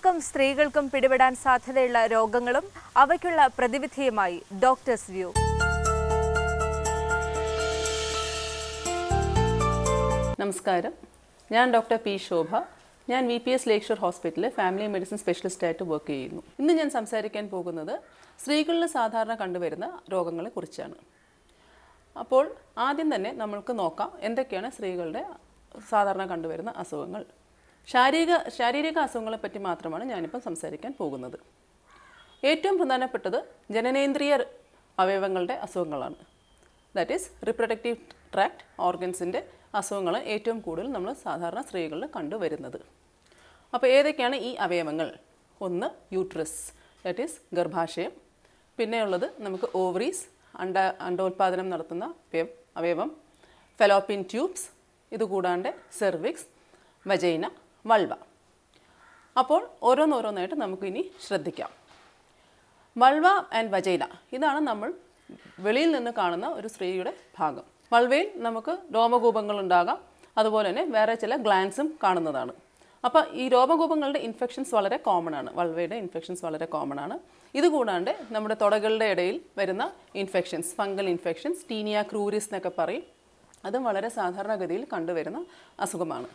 കുട്ടികൾക്കും സ്ത്രീകൾക്കും പിടിപെടാൻ സാധ്യതയുള്ള രോഗങ്ങളും അവയ്ക്കുള്ള പ്രതിവിധിയുമായി ഡോക്ടേഴ്സ് വ്യൂ. നമസ്കാരം, ഞാൻ ഡോക്ടർ പി ശോഭ. ഞാൻ VPS ലേക്ഷർ ഹോസ്പിറ്റലിൽ ഫാമിലി മെഡിസിൻ സ്പെഷ്യലിസ്റ്റായിട്ട് വർക്ക് ചെയ്യുന്നു. ഇന്ന് ഞാൻ സംസാരിക്കാൻ പോകുന്നത് സ്ത്രീകളിൽ സാധാരണ കണ്ടുവരുന്ന രോഗങ്ങളെ കുറിച്ചാണ്. അപ്പോൾ ആദ്യം തന്നെ നമ്മൾക്ക് നോക്കാം എന്തൊക്കെയാണ് സ്ത്രീകളുടെ സാധാരണ കണ്ടുവരുന്ന അസുഖങ്ങൾ. ശാരീരിക അസുഖങ്ങളെപ്പറ്റി മാത്രമാണ് ഞാനിപ്പോൾ സംസാരിക്കാൻ പോകുന്നത്. ഏറ്റവും പ്രധാനപ്പെട്ടത് ജനനേന്ദ്രിയ അവയവങ്ങളുടെ അസുഖങ്ങളാണ്. ദാറ്റ് ഈസ് റിപ്രൊഡക്റ്റീവ് ട്രാക്ട് ഓർഗൻസിൻ്റെ അസുഖങ്ങൾ ഏറ്റവും കൂടുതൽ നമ്മൾ സാധാരണ സ്ത്രീകളിൽ കണ്ടുവരുന്നത്. അപ്പോൾ ഏതൊക്കെയാണ് ഈ അവയവങ്ങൾ? ഒന്ന് യൂട്രസ്, ദാറ്റ് ഈസ് ഗർഭാശയം. പിന്നെയുള്ളത് നമുക്ക് ഓവറീസ്, അണ്ടോൽപാദനം നടത്തുന്ന അവയവം, ഫെലോപ്പിയൻ ട്യൂബ്സ്, ഇതുകൂടാണ്ട് സെർവിക്സ്, വജൈന, വൾവ. അപ്പോൾ ഓരോന്നോരോന്നായിട്ട് നമുക്കിനി ശ്രദ്ധിക്കാം. വൾവ ആൻഡ് വജൈന, ഇതാണ് നമ്മൾ വെളിയിൽ നിന്ന് കാണുന്ന ഒരു സ്ത്രീയുടെ ഭാഗം. വൾവയിൽ നമുക്ക് രോമകൂപങ്ങൾ ഉണ്ടാകാം, അതുപോലെ തന്നെ വേറെ ചില ഗ്ലാൻസും കാണുന്നതാണ്. അപ്പോൾ ഈ രോമകൂപങ്ങളുടെ ഇൻഫെക്ഷൻസ് വളരെ കോമൺ ആണ്. വൾവയുടെ ഇൻഫെക്ഷൻസ് വളരെ കോമൺ ആണ്. ഇതുകൂടാണ്ട് നമ്മുടെ തുടകളുടെ ഇടയിൽ വരുന്ന ഇൻഫെക്ഷൻസ്, ഫംഗൽ ഇൻഫെക്ഷൻസ്, ടീനിയ ക്രൂരിസ് എന്നൊക്കെ പറയും, അതും വളരെ സാധാരണഗതിയിൽ കണ്ടുവരുന്ന അസുഖമാണ്.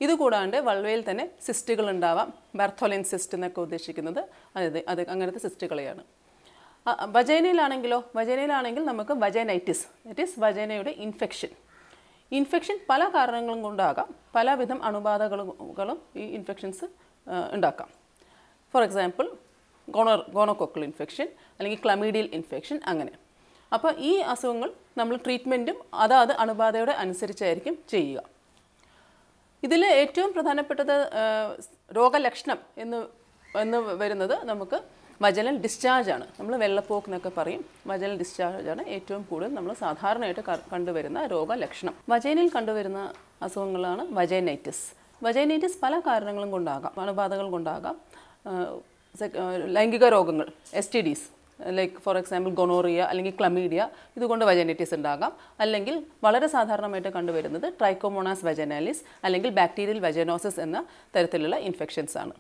ഇതുകൂടാണ്ട് വൾവയിൽ തന്നെ സിസ്റ്റുകൾ ഉണ്ടാവാം. ബെർത്തോലിൻ സിസ്റ്റ് എന്നൊക്കെ ഉദ്ദേശിക്കുന്നത് അത് അങ്ങനത്തെ സിസ്റ്റുകളെയാണ്. വജൈനയിലാണെങ്കിൽ നമുക്ക് വജൈനൈറ്റിസ്, ദാറ്റ് ഈസ് വജൈനയുടെ ഇൻഫെക്ഷൻ പല കാരണങ്ങളും കൊണ്ടാകാം. പലവിധം അണുബാധകളും ഈ ഇൻഫെക്ഷൻസ് ഉണ്ടാക്കാം. ഫോർ എക്സാമ്പിൾ ഗോണോകോക്കൽ ഇൻഫെക്ഷൻ അല്ലെങ്കിൽ ക്ലമീഡിയൽ ഇൻഫെക്ഷൻ, അങ്ങനെ. അപ്പോൾ ഈ അസുഖങ്ങൾ നമ്മൾ ട്രീറ്റ്മെൻറ്റും അതാത് അണുബാധയുടെ അനുസരിച്ചായിരിക്കും ചെയ്യുക. ഇതിൽ ഏറ്റവും പ്രധാനപ്പെട്ടത് രോഗലക്ഷണം എന്ന് വരുന്നത് നമുക്ക് വജനൽ ഡിസ്ചാർജാണ്. നമ്മൾ വെള്ളപ്പോക്ക് എന്നൊക്കെ പറയും. വജനൽ ഡിസ്ചാർജാണ് ഏറ്റവും കൂടുതൽ നമ്മൾ സാധാരണയായിട്ട് കണ്ടുവരുന്ന രോഗലക്ഷണം. വജൈനയിൽ കണ്ടുവരുന്ന അസുഖങ്ങളാണ് വജൈനൈറ്റിസ്. വജൈനൈറ്റിസ് പല കാരണങ്ങളും കൊണ്ടാകാം. അണുബാധകൾ കൊണ്ടാകാം. ലൈംഗിക രോഗങ്ങൾ, STDs, like for example gonorrhoea അല്ലെങ്കിൽ ക്ലമീഡിയ, ഇതുകൊണ്ട് വജൈനൈറ്റിസ് ഉണ്ടാകാം. അല്ലെങ്കിൽ വളരെ സാധാരണമായിട്ട് കണ്ടുവരുന്നത് ട്രൈക്കോമോണാസ് വജൈനാലിസ് അല്ലെങ്കിൽ ബാക്ടീരിയൽ വജൈനോസിസ് എന്ന തരത്തിലുള്ള ഇൻഫെക്ഷൻസ് ആണ്.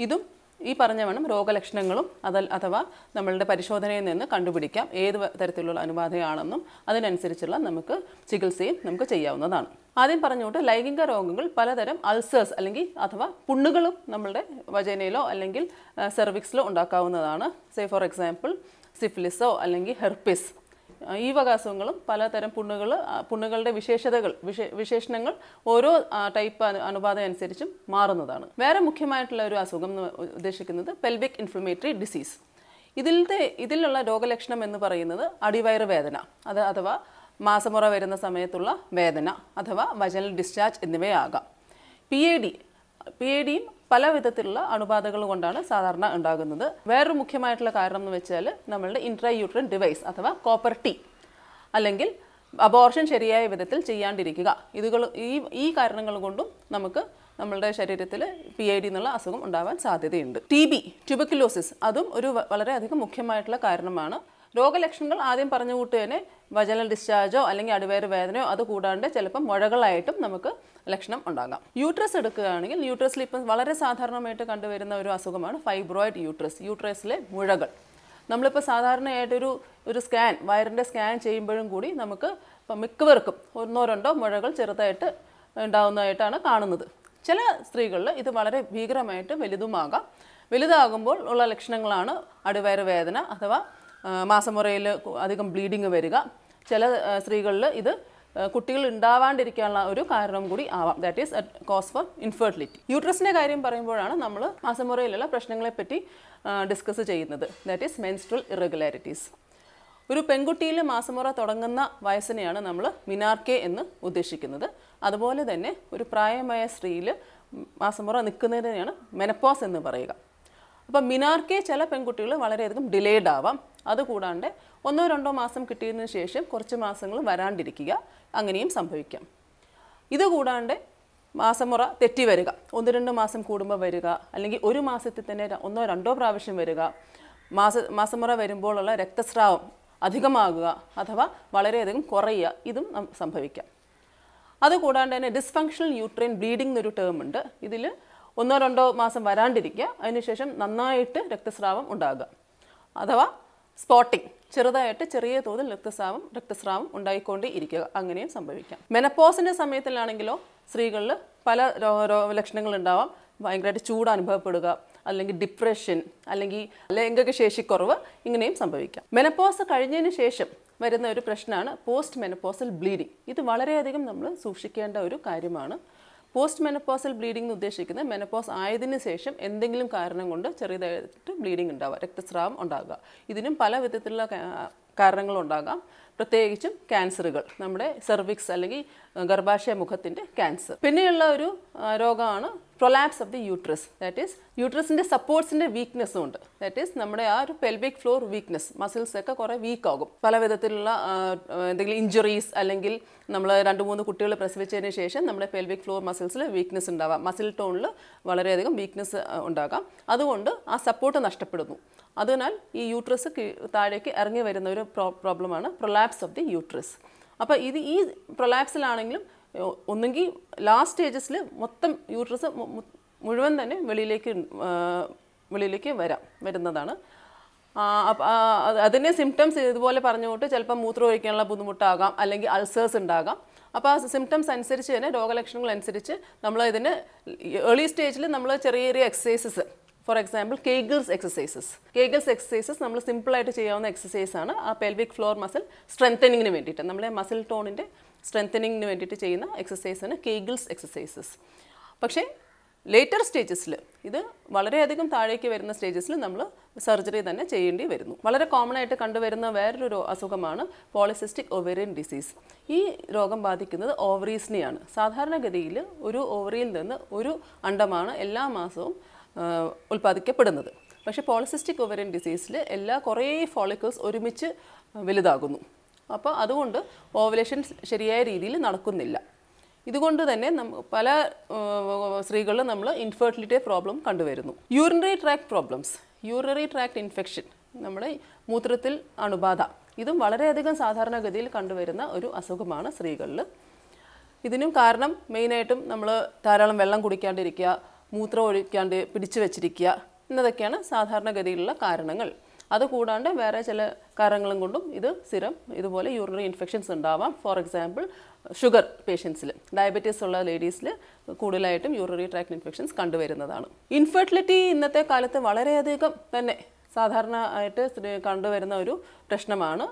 ഇതും ഈ പറഞ്ഞ വേണം രോഗലക്ഷണങ്ങളും അഥവാ നമ്മളുടെ പരിശോധനയിൽ നിന്ന് കണ്ടുപിടിക്കാം ഏത് തരത്തിലുള്ള അണുബാധയാണെന്നും അതിനനുസരിച്ചുള്ള നമുക്ക് ചികിത്സയും നമുക്ക് ചെയ്യാവുന്നതാണ്. ആദ്യം പറഞ്ഞുകൊണ്ട് ലൈംഗിക രോഗങ്ങൾ പലതരം അൾസേഴ്സ് അല്ലെങ്കിൽ അഥവാ പുണ്ണുകളും നമ്മളുടെ വജൈനയിലോ അല്ലെങ്കിൽ സെർവിക്സിലോ ഉണ്ടാക്കാവുന്നതാണ്. സേ ഫോർ എക്സാമ്പിൾ സിഫിലിസോ അല്ലെങ്കിൽ ഹെർപ്പിസ്, ഈ വക അസുഖങ്ങളും പലതരം പുണ്ണുകളുടെ വിശേഷണങ്ങൾ ഓരോ ടൈപ്പ് അണുബാധ അനുസരിച്ചും മാറുന്നതാണ്. വേറെ മുഖ്യമായിട്ടുള്ള ഒരു അസുഖം എന്ന് ഉദ്ദേശിക്കുന്നത് പെൽവിക് ഇൻഫ്ലമേറ്ററി ഡിസീസ്. ഇതിലുള്ള രോഗലക്ഷണം എന്ന് പറയുന്നത് അടിവയറ് വേദന, അഥവാ മാസമുറ വരുന്ന സമയത്തുള്ള വേദന അഥവാ വജനൽ ഡിസ്ചാർജ് എന്നിവയാകാം. PIDയും പല വിധത്തിലുള്ള അണുബാധകൾ കൊണ്ടാണ് സാധാരണ ഉണ്ടാകുന്നത്. വേറൊരു മുഖ്യമായിട്ടുള്ള കാരണം എന്ന് വെച്ചാൽ നമ്മളുടെ ഇൻട്രായൂട്രൈൻ ഡിവൈസ് അഥവാ കോപ്പർ ടി അല്ലെങ്കിൽ അബോർഷൻ ശരിയായ വിധത്തിൽ ചെയ്യാണ്ടിരിക്കുക, ഈ കാരണങ്ങൾ കൊണ്ടും നമുക്ക് നമ്മളുടെ ശരീരത്തിൽ PID എന്നുള്ള അസുഖം ഉണ്ടാവാൻ സാധ്യതയുണ്ട്. TB, ട്യൂബർക്കുലോസിസ്, അതും ഒരു വളരെയധികം മുഖ്യമായിട്ടുള്ള കാരണമാണ്. രോഗലക്ഷണങ്ങൾ ആദ്യം പറഞ്ഞു കൂട്ട് തന്നെ വജനൽ ഡിസ്ചാർജോ അല്ലെങ്കിൽ അടിവയറ് വേദനയോ അത് കൂടാണ്ട് ചിലപ്പോൾ മുഴകളായിട്ടും നമുക്ക് ലക്ഷണം ഉണ്ടാകാം. യൂട്രസ് എടുക്കുകയാണെങ്കിൽ യൂട്രസിൽ ഇപ്പം വളരെ സാധാരണമായിട്ട് കണ്ടുവരുന്ന ഒരു അസുഖമാണ് ഫൈബ്രോയിഡ് യൂട്രസിലെ മുഴകൾ. നമ്മളിപ്പോൾ സാധാരണയായിട്ടൊരു വയറിൻ്റെ സ്കാൻ ചെയ്യുമ്പോഴും കൂടി നമുക്ക് ഇപ്പം മിക്കവർക്കും ഒന്നോ രണ്ടോ മുഴകൾ ചെറുതായിട്ട് ഉണ്ടാകുന്നതായിട്ടാണ് കാണുന്നത്. ചില സ്ത്രീകളിൽ ഇത് വളരെ ഭീകരമായിട്ട് വലുതാകുമ്പോൾ ഉള്ള ലക്ഷണങ്ങളാണ് അടിവയറ് വേദന അഥവാ മാസമുറയിൽ അധികം ബ്ലീഡിങ് വരിക. ചില സ്ത്രീകളിൽ ഇത് കുട്ടികൾ ഉണ്ടാവാണ്ടിരിക്കാനുള്ള ഒരു കാരണം കൂടി ആവാം. That is cause for infertility. യൂട്രസിൻ്റെ കാര്യം പറയുമ്പോഴാണ് നമ്മൾ മാസമുറയിലുള്ള പ്രശ്നങ്ങളെപ്പറ്റി ഡിസ്കസ് ചെയ്യുന്നത്. That is menstrual irregularities. ഒരു പെൺകുട്ടിയിൽ മാസമുറ തുടങ്ങുന്ന വയസ്സിനെയാണ് നമ്മൾ മിനാർക്കെ എന്ന് ഉദ്ദേശിക്കുന്നത്. അതുപോലെ തന്നെ ഒരു പ്രായമായ സ്ത്രീയിൽ മാസമുറ നിൽക്കുന്നതിനെയാണ് മെനപ്പോസ് എന്ന് പറയുക. അപ്പം മിനാർക്കെ ചില പെൺകുട്ടികൾ വളരെയധികം ഡിലേഡ് ആവാം. അതുകൂടാണ്ട് 1-2 മാസം കിട്ടിയതിനു ശേഷം കുറച്ച് മാസങ്ങൾ വരാണ്ടിരിക്കുക, അങ്ങനെയും സംഭവിക്കാം. ഇതുകൂടാണ്ട് മാസമുറ തെറ്റി വരിക, 1-2 മാസം കൂടുമ്പോൾ വരിക, അല്ലെങ്കിൽ ഒരു മാസത്തിൽ തന്നെ 1-2 പ്രാവശ്യം വരിക, മാസമുറ വരുമ്പോഴുള്ള രക്തസ്രാവം അധികമാകുക അഥവാ വളരെയധികം കുറയുക, ഇതും സംഭവിക്കാം. അതുകൂടാണ്ട് തന്നെ ഡിസ്ഫങ്ഷണൽ യൂട്രൈൻ ബ്ലീഡിംഗ് എന്നൊരു ടേം ഉണ്ട്. ഇതിൽ 1-2 മാസം വരാണ്ടിരിക്കുക, അതിനുശേഷം നന്നായിട്ട് രക്തസ്രാവം ഉണ്ടാകുക, അഥവാ സ്പോട്ടിംഗ്, ചെറുതായിട്ട് ചെറിയ തോതിൽ രക്തസ്രാവം ഉണ്ടായിക്കൊണ്ടേ ഇരിക്കുക, അങ്ങനെയും സംഭവിക്കാം. മെനപ്പോസിൻ്റെ സമയത്തിലാണെങ്കിലോ സ്ത്രീകളിൽ പല ലക്ഷണങ്ങൾ ഉണ്ടാവാം. ഭയങ്കരമായിട്ട് ചൂട് അനുഭവപ്പെടുക, അല്ലെങ്കിൽ ഡിപ്രഷൻ, അല്ലെങ്കിൽ ലൈംഗിക ശേഷിക്കുറവ്, ഇങ്ങനെയും സംഭവിക്കാം. മെനപ്പോസ് കഴിഞ്ഞതിന് ശേഷം വരുന്ന ഒരു പ്രശ്നമാണ് പോസ്റ്റ് മെനപ്പോസൽ ബ്ലീഡിങ്. ഇത് വളരെയധികം നമ്മൾ സൂക്ഷിക്കേണ്ട ഒരു കാര്യമാണ്. പോസ്റ്റ് മെനപ്പോസൽ ബ്ലീഡിംഗ് എന്ന് ഉദ്ദേശിക്കുന്നത് മെനപ്പോസ് ആയതിനു ശേഷം എന്തെങ്കിലും കാരണം കൊണ്ട് ചെറിയതായിട്ട് ബ്ലീഡിംഗ് ഉണ്ടാവുക, രക്തസ്രാവം ഉണ്ടാകുക. ഇതിനും പല വിധത്തിലുള്ള കാരണങ്ങളുണ്ടാകാം. പ്രത്യേകിച്ചും ക്യാൻസറുകൾ, നമ്മുടെ സെർവിക്സ് അല്ലെങ്കിൽ ഗർഭാശയ മുഖത്തിൻ്റെ ക്യാൻസർ. പിന്നെയുള്ള ഒരു രോഗമാണ് prolapse of the uterus. That is യൂട്രസിൻ്റെ സപ്പോർട്ട്സിൻ്റെ വീക്ക്നെസ്സും ഉണ്ട്. ദാറ്റ് ഈസ് നമ്മുടെ ആ ഒരു പെൽവിക് ഫ്ലോർ വീക്ക്നെസ്, മസിൽസ് ഒക്കെ കുറേ വീക്ക് ആകും. പല വിധത്തിലുള്ള എന്തെങ്കിലും ഇഞ്ചുറീസ്, അല്ലെങ്കിൽ നമ്മൾ 2-3 കുട്ടികൾ പ്രസവിച്ചതിന് ശേഷം നമ്മുടെ പെൽവിക് ഫ്ലോർ മസിൽസിൽ വീക്ക്നെസ് ഉണ്ടാവാം, മസിൽ ടോണിൽ വളരെയധികം വീക്ക്നെസ് ഉണ്ടാകാം. അതുകൊണ്ട് ആ സപ്പോർട്ട് നഷ്ടപ്പെടുന്നു. അതിനാൽ ഈ യൂട്രസ് താഴേക്ക് ഇറങ്ങി വരുന്ന ഒരു പ്രോബ്ലമാണ് പ്രൊലാപ്സ് ഓഫ് ദി യൂട്രസ്. അപ്പോൾ ഈ പ്രൊലാപ്സിലാണെങ്കിലും ഒന്നെങ്കിൽ ലാസ്റ്റ് സ്റ്റേജസിൽ മൊത്തം യൂട്രസ് മുഴുവൻ തന്നെ വെളിയിലേക്ക് വരുന്നതാണ്. അതിൻ്റെ സിംറ്റംസ് ഇതുപോലെ പറഞ്ഞുകൊണ്ട് ചിലപ്പോൾ മൂത്രം ഒഴിക്കാനുള്ള ബുദ്ധിമുട്ടാകാം, അല്ലെങ്കിൽ അൾസേഴ്സ് ഉണ്ടാകാം. അപ്പോൾ ആ സിംറ്റംസ് അനുസരിച്ച് തന്നെ, രോഗലക്ഷണങ്ങൾ അനുസരിച്ച് നമ്മൾ ഇതിന് ഏർലി സ്റ്റേജിൽ നമ്മൾ ചെറിയ ചെറിയ എക്സസൈസസ്, ഫോർ എക്സാമ്പിൾ കേഗിൾസ് എക്സസൈസസ് നമ്മൾ സിമ്പിളായിട്ട് ചെയ്യാവുന്ന എക്സസൈസാണ്. ആ പെൽവിക് ഫ്ലോർ മസിൽ സ്ട്രെങ്തനിങ്ങിന് വേണ്ടിയിട്ട്, നമ്മളെ മസിൽ ടോണിൻ്റെ സ്ട്രെങ്തനിങ്ങിന് വേണ്ടിയിട്ട് ചെയ്യുന്ന എക്സസൈസാണ് കേഗിൾസ് എക്സസൈസസ്. പക്ഷേ ലേറ്റർ സ്റ്റേജസിൽ, ഇത് വളരെയധികം താഴേക്ക് വരുന്ന സ്റ്റേജസിൽ നമ്മൾ സർജറി തന്നെ ചെയ്യേണ്ടി വരുന്നു. വളരെ കോമൺ ആയിട്ട് കണ്ടുവരുന്ന വേറൊരു അസുഖമാണ് പോളിസിസ്റ്റിക് ഒവേറിയൻ ഡിസീസ്. ഈ രോഗം ബാധിക്കുന്നത് ഓവറീസിനെയാണ്. സാധാരണഗതിയിൽ ഒരു ഓവറിയിൽ നിന്ന് ഒരു അണ്ടമാണ് എല്ലാ മാസവും ഉൽപ്പാദിക്കപ്പെടുന്നത്. പക്ഷേ പോളിസിസ്റ്റിക് ഒവേറിയൻ ഡിസീസിൽ കുറേ ഫോളിക്കിൾസ് ഒരുമിച്ച് വലുതാകുന്നു. അപ്പോൾ അതുകൊണ്ട് ഓവുലേഷൻ ശരിയായ രീതിയിൽ നടക്കുന്നില്ല. ഇതുകൊണ്ട് തന്നെ പല സ്ത്രീകളിലും നമ്മൾ ഇൻഫെർട്ടിലിറ്റി പ്രോബ്ലം കണ്ടുവരുന്നു. യൂറിനറി ട്രാക്ട് ഇൻഫെക്ഷൻ, നമ്മുടെ മൂത്രത്തിൽ അണുബാധ, ഇതും വളരെയധികം സാധാരണഗതിയിൽ കണ്ടുവരുന്ന ഒരു അസുഖമാണ് സ്ത്രീകളിൽ. ഇതിനും കാരണം മെയിനായിട്ടും നമ്മൾ ധാരാളം വെള്ളം കുടിക്കാണ്ടിരിക്കുക, മൂത്രം ഒഴിക്കാണ്ട് പിടിച്ചു വെച്ചിരിക്കുക എന്നതൊക്കെയാണ് സാധാരണഗതിയിലുള്ള കാരണങ്ങൾ. അതുകൂടാണ്ട് വേറെ ചില കാരണങ്ങളും കൊണ്ടും സ്ഥിരം ഇതുപോലെ യൂറിനറി ഇൻഫെക്ഷൻസ് ഉണ്ടാവാം. ഫോർ എക്സാമ്പിൾ ഷുഗർ പേഷ്യൻസിൽ, ഡയബറ്റീസ് ഉള്ള ലേഡീസിൽ കൂടുതലായിട്ടും യൂറിനറി ട്രാക്ട് ഇൻഫെക്ഷൻസ് കണ്ടുവരുന്നതാണ്. ഇൻഫെർട്ടിലിറ്റി ഇന്നത്തെ കാലത്ത് വളരെയധികം തന്നെ സാധാരണ ആയിട്ട് കണ്ടുവരുന്ന ഒരു പ്രശ്നമാണ്.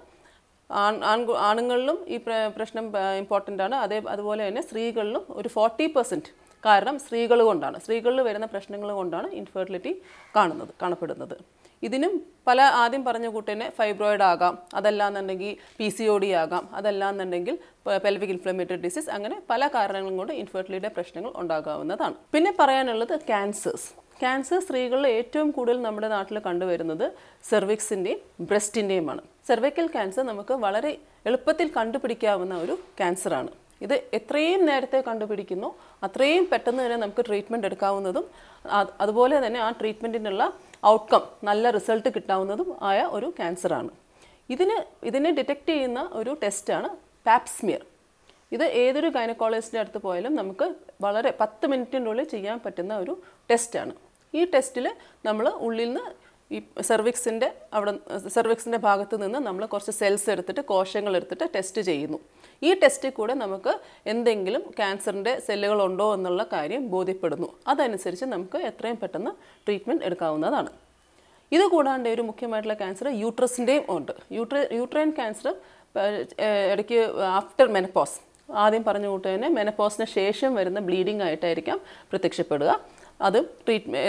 ആണുങ്ങളിലും ഈ പ്രശ്നം ഇമ്പോർട്ടൻ്റ് ആണ്. അതുപോലെ തന്നെ സ്ത്രീകളിലും ഒരു 40% കാരണം സ്ത്രീകളിൽ വരുന്ന പ്രശ്നങ്ങൾ കൊണ്ടാണ് ഇൻഫെർട്ടിലിറ്റി കാണപ്പെടുന്നത്. ഇതിനും ആദ്യം പറഞ്ഞ കൂട്ടന്നെ ഫൈബ്രോയിഡ് ആകാം, അതല്ലാന്നുണ്ടെങ്കിൽ PCOD ആകാം, അതല്ലാന്നുണ്ടെങ്കിൽ പെൽവിക് ഇൻഫ്ലമേറ്ററി ഡിസീസ്, അങ്ങനെ പല കാരണങ്ങളും കൊണ്ട് ഇൻഫെർട്ടിലിറ്റിയുടെ പ്രശ്നങ്ങൾ ഉണ്ടാകാവുന്നതാണ്. പിന്നെ പറയാനുള്ളത് ക്യാൻസർ സ്ത്രീകളിൽ ഏറ്റവും കൂടുതൽ നമ്മുടെ നാട്ടിൽ കണ്ടുവരുന്നത് സെർവിക്സിൻ്റെയും ബ്രസ്റ്റിൻ്റെയുമാണ്. സെർവിക്കൽ ക്യാൻസർ നമുക്ക് വളരെ എളുപ്പത്തിൽ കണ്ടുപിടിക്കാവുന്ന ഒരു ക്യാൻസറാണ്. ഇത് എത്രയും നേരത്തെ കണ്ടുപിടിക്കുന്നു അത്രയും പെട്ടെന്ന് തന്നെ നമുക്ക് ട്രീറ്റ്മെൻറ്റ് എടുക്കാവുന്നതും, അതുപോലെ തന്നെ ആ ട്രീറ്റ്മെൻറ്റിനുള്ള ഔട്ട്കം, നല്ല റിസൾട്ട് കിട്ടാവുന്നതും ആയ ഒരു ക്യാൻസറാണ്. ഇതിനെ ഡിറ്റക്റ്റ് ചെയ്യുന്ന ഒരു ടെസ്റ്റാണ് പാപ്സ്മിയർ. ഇത് ഏതൊരു ഗൈനക്കോളജിസ്റ്റിൻ്റെ അടുത്ത് പോയാലും നമുക്ക് വളരെ 10 മിനിറ്റിനുള്ളിൽ ചെയ്യാൻ പറ്റുന്ന ഒരു ടെസ്റ്റാണ്. ഈ ടെസ്റ്റിൽ നമ്മൾ ഉള്ളിൽ നിന്ന് ഈ സെർവിക്സിൻ്റെ ഭാഗത്ത് നിന്ന് നമ്മൾ കുറച്ച് സെൽസ് എടുത്തിട്ട്, കോശങ്ങൾ എടുത്തിട്ട് ടെസ്റ്റ് ചെയ്യുന്നു. ഈ ടെസ്റ്റിൽ കൂടെ നമുക്ക് എന്തെങ്കിലും ക്യാൻസറിൻ്റെ സെല്ലുകളുണ്ടോ എന്നുള്ള കാര്യം ബോധ്യപ്പെടുന്നു. അതനുസരിച്ച് നമുക്ക് എത്രയും പെട്ടെന്ന് ട്രീറ്റ്മെൻറ്റ് എടുക്കാവുന്നതാണ്. ഇത് കൂടാണ്ട് ഒരു മുഖ്യമായിട്ടുള്ള ക്യാൻസർ യൂട്രസിൻ്റെയും ഉണ്ട്. യൂട്രൈൻ ക്യാൻസർ ഇടയ്ക്ക് ആഫ്റ്റർ മെനപ്പോസ്, ആദ്യം പറഞ്ഞ കൂട്ട് തന്നെ മെനപ്പോസിന് ശേഷം വരുന്ന ബ്ലീഡിംഗ് ആയിട്ടായിരിക്കാം പ്രത്യക്ഷപ്പെടുക. അതും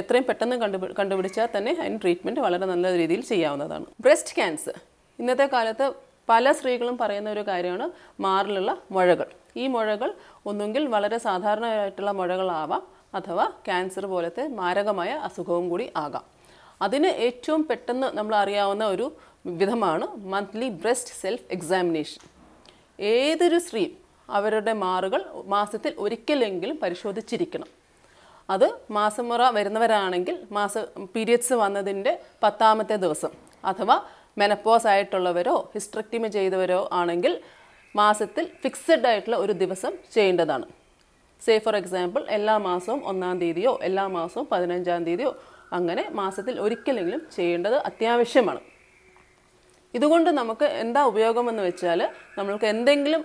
എത്രയും പെട്ടെന്ന് കണ്ടുപിടിച്ചാൽ തന്നെ അതിന് ട്രീറ്റ്മെൻറ്റ് വളരെ നല്ല രീതിയിൽ ചെയ്യാവുന്നതാണ്. ബ്രസ്റ്റ് ക്യാൻസർ ഇന്നത്തെ കാലത്ത് പല സ്ത്രീകളും പറയുന്ന ഒരു കാര്യമാണ് മാറിലുള്ള മുഴകൾ. ഈ മുഴകൾ ഒന്നുകിൽ വളരെ സാധാരണയായിട്ടുള്ള മുഴകളാവാം, അഥവാ ക്യാൻസർ പോലത്തെ മാരകമായ അസുഖവും കൂടി ആകാം. അതിന് ഏറ്റവും പെട്ടെന്ന് നമ്മൾ അറിയാവുന്ന ഒരു വിധമാണ് മന്ത്ലി ബ്രസ്റ്റ് സെൽഫ് എക്സാമിനേഷൻ. ഏതൊരു സ്ത്രീയും അവരുടെ മാറുകൾ മാസത്തിൽ ഒരിക്കലെങ്കിലും പരിശോധിച്ചിരിക്കണം. അത് മാസമുറ വരുന്നവരാണെങ്കിൽ പീരിയഡ്സ് വന്നതിൻ്റെ 10ാമത്തെ ദിവസം, അഥവാ മെനപ്പോസ് ആയിട്ടുള്ളവരോ ഹിസ്റ്ററക്ടമി ചെയ്തവരോ ആണെങ്കിൽ മാസത്തിൽ ഫിക്സഡ് ആയിട്ടുള്ള ഒരു ദിവസം ചെയ്യേണ്ടതാണ്. സേ ഫോർ എക്സാമ്പിൾ എല്ലാ മാസവും 1-ാം തീയതിയോ എല്ലാ മാസവും 15-ാം തീയതിയോ അങ്ങനെ മാസത്തിൽ ഒരിക്കലെങ്കിലും ചെയ്യേണ്ടത് അത്യാവശ്യമാണ്. ഇതുകൊണ്ട് നമുക്ക് എന്താ ഉപയോഗമെന്ന് വെച്ചാൽ നമ്മൾക്ക് എന്തെങ്കിലും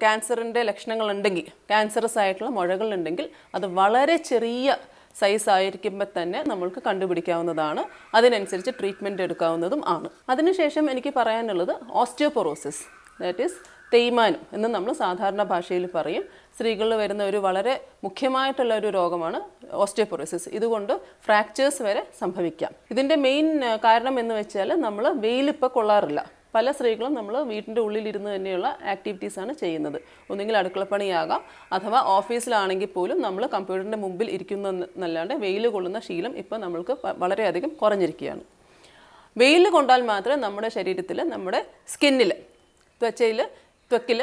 ക്യാൻസറിൻ്റെ ലക്ഷണങ്ങളുണ്ടെങ്കിൽ, ക്യാൻസറസ് ആയിട്ടുള്ള മുഴകളുണ്ടെങ്കിൽ അത് വളരെ ചെറിയ സൈസ് ആയിരിക്കുമ്പോൾ തന്നെ നമ്മൾക്ക് കണ്ടുപിടിക്കാവുന്നതാണ്. അതിനനുസരിച്ച് ട്രീറ്റ്മെൻറ്റ് എടുക്കാവുന്നതും ആണ്. അതിനുശേഷം എനിക്ക് പറയാനുള്ളത് ഓസ്റ്റിയോപൊറോസിസ്, ദാറ്റ് ഈസ് തേയ്മാനം എന്ന് നമ്മൾ സാധാരണ ഭാഷയിൽ പറയും. സ്ത്രീകളിൽ വരുന്ന ഒരു വളരെ മുഖ്യമായിട്ടുള്ള ഒരു രോഗമാണ് ഓസ്റ്റിയോപൊറോസിസ്. ഇതുകൊണ്ട് ഫ്രാക്ചേഴ്സ് വരെ സംഭവിക്കാം. ഇതിൻ്റെ മെയിൻ കാരണം എന്ന് വെച്ചാൽ നമ്മൾ വെയിലിപ്പോൾ കൊള്ളാറില്ല. പല സ്ത്രീകളും നമ്മൾ വീട്ടിൻ്റെ ഉള്ളിലിരുന്ന് തന്നെയുള്ള ആക്ടിവിറ്റീസാണ് ചെയ്യുന്നത്. ഒന്നുകിൽ അടുക്കളപ്പണിയാകാം, അഥവാ ഓഫീസിലാണെങ്കിൽ പോലും നമ്മൾ കമ്പ്യൂട്ടറിൻ്റെ മുമ്പിൽ ഇരിക്കുന്നതല്ലാണ്ട് വെയിൽ കൊള്ളുന്ന ശീലം ഇപ്പോൾ നമ്മൾക്ക് വളരെയധികം കുറഞ്ഞിരിക്കുകയാണ്. വെയിൽ കൊണ്ടാൽ മാത്രമേ നമ്മുടെ ശരീരത്തിൽ, നമ്മുടെ സ്കിന്നിൽ, ത്വക്കിൽ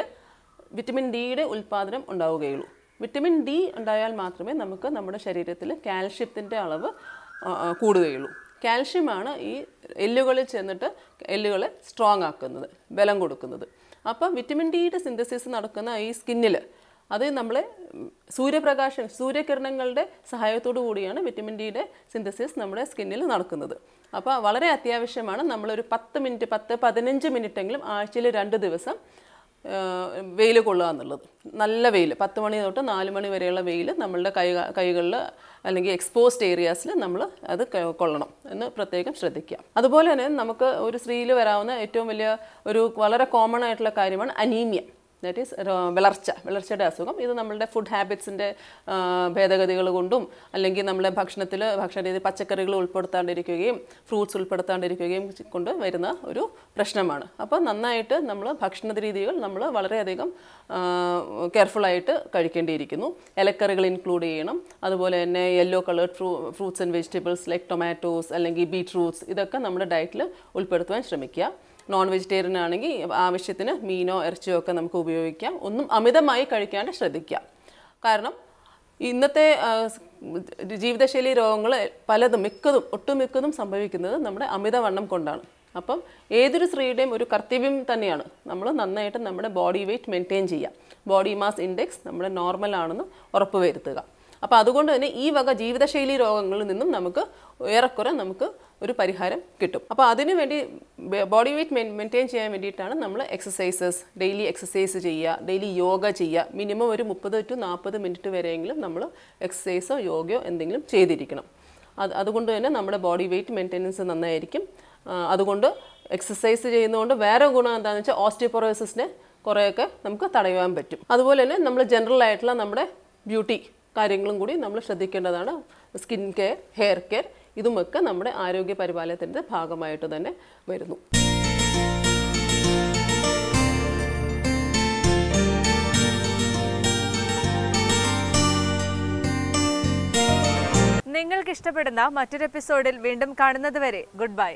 വിറ്റമിൻ ഡിയുടെ ഉൽപ്പാദനം ഉണ്ടാവുകയുള്ളൂ. വിറ്റമിൻ ഡി ഉണ്ടായാൽ മാത്രമേ നമുക്ക് നമ്മുടെ ശരീരത്തിൽ കാൽഷ്യത്തിൻ്റെ അളവ് കൂടുകയുള്ളൂ. കാൽഷ്യമാണ് ഈ എല്ലുകളിൽ ചെന്നിട്ട് എല്ലുകളെ സ്ട്രോങ് ആക്കുന്നത്, ബലം കൊടുക്കുന്നത്. അപ്പം വിറ്റമിൻ ഡിയുടെ സിന്തസിസ് നടക്കുന്ന ഈ സ്കിന്നിൽ, അത് നമ്മളെ സൂര്യകിരണങ്ങളുടെ സഹായത്തോടു കൂടിയാണ് വിറ്റമിൻ ഡിയുടെ സിന്തസിസ് നമ്മുടെ സ്കിന്നിൽ നടക്കുന്നത്. അപ്പോൾ വളരെ അത്യാവശ്യമാണ് നമ്മളൊരു 10-15 മിനിറ്റെങ്കിലും ആഴ്ചയിൽ 2 ദിവസം വെയിൽ കൊള്ളുക എന്നുള്ളത്. നല്ല വെയിൽ, 10 മണി തൊട്ട് 4 മണി വരെയുള്ള വെയിൽ നമ്മളുടെ കൈകളിൽ അല്ലെങ്കിൽ എക്സ്പോസ്ഡ് ഏരിയാസിൽ നമ്മൾ അത് കൊള്ളണം എന്ന് പ്രത്യേകം ശ്രദ്ധിക്കുക. അതുപോലെ തന്നെ നമുക്ക് ഒരു സ്ത്രീയിൽ വരാവുന്ന ഏറ്റവും വലിയ വളരെ കോമൺ ആയിട്ടുള്ള കാര്യമാണ് അനീമിയ, ദാറ്റ് ഈസ് വിളർച്ചയുടെ അസുഖം. ഇത് നമ്മളുടെ ഫുഡ് ഹാബിറ്റ്സിൻ്റെ ഭേദഗതികൾ കൊണ്ടും അല്ലെങ്കിൽ നമ്മുടെ ഭക്ഷണരീതി പച്ചക്കറികൾ ഉൾപ്പെടുത്താണ്ടിരിക്കുകയും ഫ്രൂട്ട്സ് ഉൾപ്പെടുത്താണ്ടിരിക്കുകയും കൊണ്ട് വരുന്ന ഒരു പ്രശ്നമാണ്. അപ്പോൾ നന്നായിട്ട് നമ്മൾ ഭക്ഷണ രീതികൾ നമ്മൾ വളരെയധികം കെയർഫുള്ളായിട്ട് കഴിക്കേണ്ടിയിരിക്കുന്നു. ഇലക്കറികൾ ഇൻക്ലൂഡ് ചെയ്യണം. അതുപോലെ തന്നെ yellow coloured fruits and vegetables like tomatoes അല്ലെങ്കിൽ ബീറ്റ്റൂട്ട്സ് ഇതൊക്കെ നമ്മുടെ ഡയറ്റിൽ ഉൾപ്പെടുത്തുവാൻ ശ്രമിക്കുക. നോൺ വെജിറ്റേറിയൻ ആണെങ്കിൽ ആവശ്യത്തിന് മീനോ ഇറച്ചിയോ ഒക്കെ നമുക്ക് ഉപയോഗിക്കാം. ഒന്നും അമിതമായി കഴിക്കാണ്ട് ശ്രദ്ധിക്കുക. കാരണം ഇന്നത്തെ ജീവിതശൈലി രോഗങ്ങൾ ഒട്ടുമിക്കതും സംഭവിക്കുന്നത് നമ്മുടെ അമിതവണ്ണം കൊണ്ടാണ്. അപ്പം ഏതൊരു സ്ത്രീയുടെയും ഒരു കർത്തവ്യം തന്നെയാണ് നമ്മൾ നന്നായിട്ട് നമ്മുടെ ബോഡി വെയ്റ്റ് മെയിൻറ്റെയിൻ ചെയ്യുക. ബോഡി മാസ് ഇൻഡെക്സ് നമ്മുടെ നോർമൽ ആണെന്ന് ഉറപ്പുവരുത്തുക. അപ്പോൾ അതുകൊണ്ട് തന്നെ ഈ വക ജീവിതശൈലി രോഗങ്ങളിൽ നിന്നും നമുക്ക് ഏറെക്കുറെ ഒരു പരിഹാരം കിട്ടും. അപ്പോൾ അതിനുവേണ്ടി ബോഡി വെയ്റ്റ് മെയിൻറ്റെയിൻ ചെയ്യാൻ വേണ്ടിയിട്ടാണ് നമ്മൾ ഡെയിലി എക്സസൈസ് ചെയ്യുക, ഡെയിലി യോഗ ചെയ്യുക. മിനിമം ഒരു 30 to 40 മിനിറ്റ് വരെയെങ്കിലും നമ്മൾ എക്സസൈസോ യോഗയോ എന്തെങ്കിലും ചെയ്തിരിക്കണം. അതുകൊണ്ട് തന്നെ നമ്മുടെ ബോഡി വെയ്റ്റ് മെയിൻറ്റെനൻസ് നന്നായിരിക്കും. അതുകൊണ്ട് എക്സസൈസ് ചെയ്യുന്നതുകൊണ്ട് വേറെ ഗുണം എന്താണെന്ന് വെച്ചാൽ ഓസ്റ്റിയോപൊറോസിസിനെ കുറേയൊക്കെ നമുക്ക് തടയുവാൻ പറ്റും. അതുപോലെ തന്നെ നമ്മൾ ജനറൽ ആയിട്ടുള്ള നമ്മുടെ ബ്യൂട്ടി കാര്യങ്ങളും കൂടി നമ്മൾ ശ്രദ്ധിക്കേണ്ടതാണ്. സ്കിൻ കെയർ, ഹെയർ കെയർ, ഇതുമൊക്കെ നമ്മുടെ ആരോഗ്യ പരിപാലനത്തിൻ്റെ ഭാഗമായിട്ട് തന്നെ വരുന്നു. നിങ്ങൾക്ക് ഇഷ്ടപ്പെടുന്ന മറ്റൊരു എപ്പിസോഡിൽ വീണ്ടും കാണുന്നത് വരെ ഗുഡ് ബൈ.